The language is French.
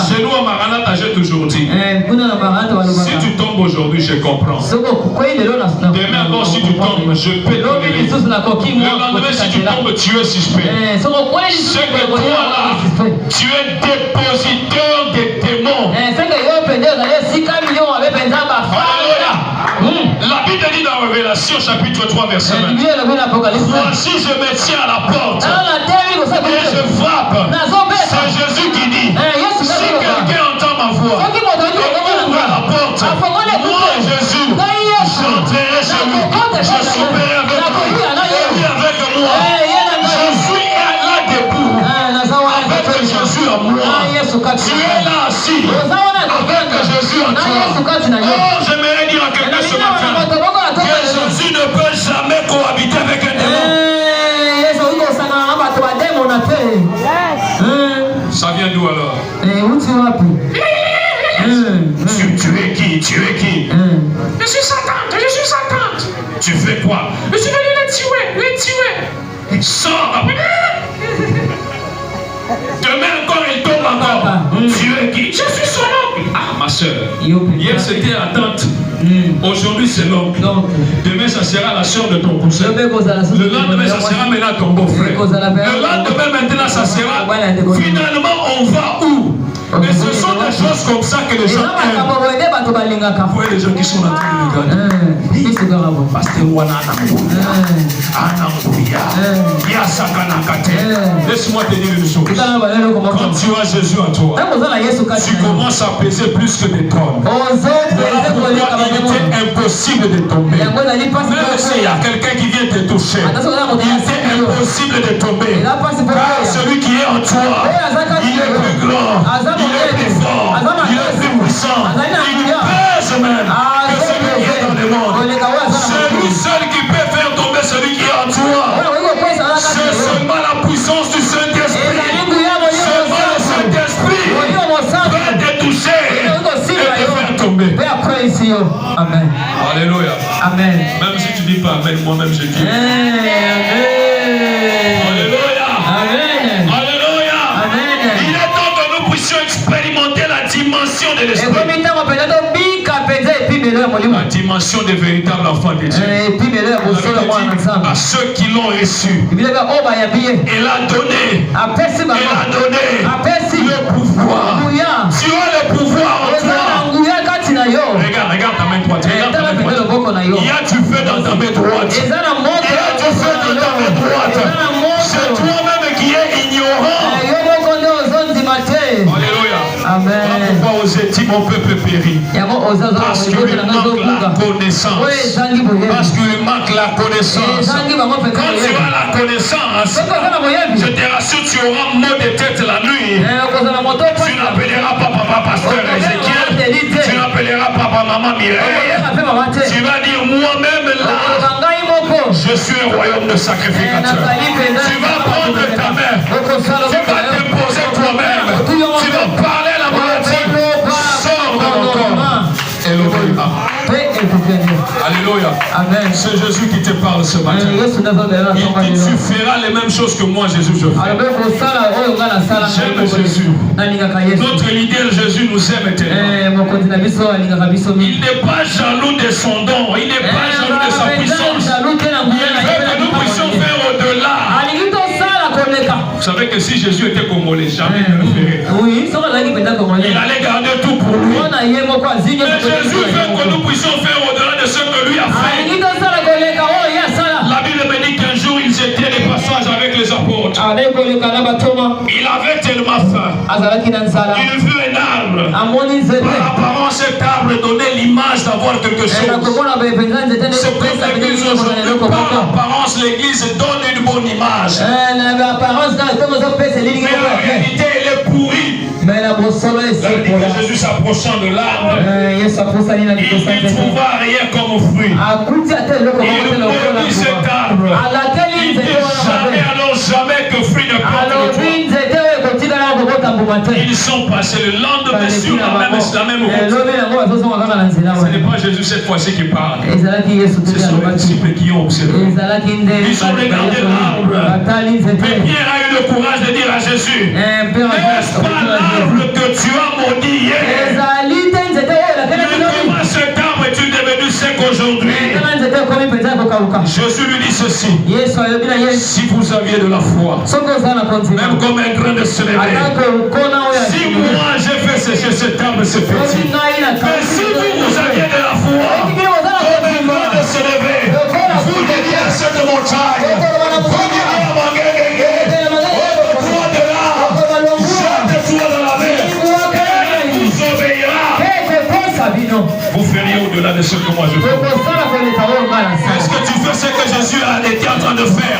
Chez nous à Maranatha, j'ai toujours dit, si tu tombes aujourd'hui, je comprends. Demain encore, si tu tombes, je peux te lever. Le lendemain, si tu tombes, tu es suspect. C'est que toi là, tu es dépositeur des démons. La Bible dit dans Révélation chapitre 3 verset 20. Voici je me tiens à la porte et je frappe. C'est Jésus qui dit, si quelqu'un entend ma voix et ouvre la porte, moi Jésus, j'entrerai chez lui, je souperai avec lui, et lui avec moi. Je suis là debout avec Jésus en moi. Tu es là assis avec Jésus en toi. Oh, j'aimerais dire à quelqu'un ce matin que Jésus ne peut jamais cohabiter avec un démon. Ça vient d'où alors? Tu es qui? Tu es qui? Je suis Satan, je suis Satan. Tu fais quoi? Je suis venu les tuer. Sors. Demain encore il tombe encore. Tu es qui? Je suis son oncle. Ah ma soeur, hier c'était la tante. Aujourd'hui c'est l'oncle. Demain ça sera la soeur de ton cousin. Le lendemain ça sera maintenant ton beau-frère. Le lendemain maintenant ça sera. Finalement on va où? Mais ce sont des choses comme ça que les gens aiment. Vous voyez les gens qui sont en train de regarder. Pasteur Wanana. Laisse-moi te dire une chose. Quand tu as Jésus en toi, tu commences à peser plus que des tonnes. Il était impossible de tomber. Même s'il y a quelqu'un qui vient te toucher, il était impossible de tomber. Car celui qui est en toi, il est plus grand, il est plus fort, il est plus puissant, il pèse même que celui qui est dans le monde. Celui seul qui peut faire tomber celui qui est en toi, c'est seulement la puissance du Saint-Esprit. Seulement le Saint-Esprit peut te toucher et te faire tomber. Amen. Alléluia. Amen. Même si tu dis pas Amen, moi-même je dis. Alléluia. Amen. Alléluia. Amen. Il est temps que nous puissions expérimenter la dimension de l'esprit. La dimension des véritables enfants de Dieu. À ceux qui l'ont reçu, il a donné le pouvoir. Tu as le pouvoir en toi. Regarde ta main droite. Il y a du feu dans ta main droite. Il y a du feu dans ta main droite. C'est toi-même qui es ignorant. Alléluia. Amen. Pourquoi osais-tu mon peuple périt? Parce qu'il manque la connaissance. Parce qu'il manque la connaissance. Quand tu as la connaissance, je te rassure, tu auras mot de tête la nuit. Tu n'appelleras pas papa pasteur Ézéchiel. Tu n'appelleras pas maman Mireille. Tu vas dire moi-même là, je suis un royaume de sacrificateurs. Tu vas prendre ta main. Tu vas te poser toi-même. Tu vas parler la maladie. Sors de mon corps. Alléluia. Amen. C'est Jésus qui te parle ce matin. Il dit tu feras les mêmes choses que moi Jésus je fais. J'aime Jésus. Notre leader Jésus nous aime tellement. Il n'est pas jaloux de son don. Il n'est pas jaloux de sa puissance. Il veut que nous puissions faire au-delà. Vous savez que si Jésus était congolais, jamais il ne le ferait. Il allait garder tout pour lui. Mais Jésus veut que nous puissions faire au-delà de ce que lui a fait. La Bible me dit qu'un jour ils étaient des passages avec les apôtres. Il avait tellement faim. Il vit un arbre. Par apparence, cet arbre donnait l'image d'avoir quelque chose. C'est comme l'église aujourd'hui. Par apparence, l'église donne une bonne image. Mais en réalité, elle est pourrie. Jésus s'approchant de l'arbre, il ne trouva rien comme fruit. Il maudit cet arbre. Il dit jamais, alors jamais que fruit ne porte le fruit. Ils sont passés le lendemain sur la même route. Ce n'est pas Jésus cette fois-ci qui parle. Ce sont les disciples qui ont observé. Ils ont regardé l'arbre. Mais Pierre a eu le courage de dire à Jésus, n'est-ce pas l'arbre que tu as Jésus lui dit ceci. Si vous aviez de la foi, même comme un grain de sénévé, si moi j'ai fait sécher cette arbre, c'est petit. Mais si vous aviez de la foi, comme un grain de sénévé, vous diriez à cette montagne, vous diriez à Mangengenge, toi de là, jette-toi dans la mer, et il vous obéira. Vous feriez au-delà de ce que moi je fais. Est-ce que tu fais ce que Jésus était en train de faire?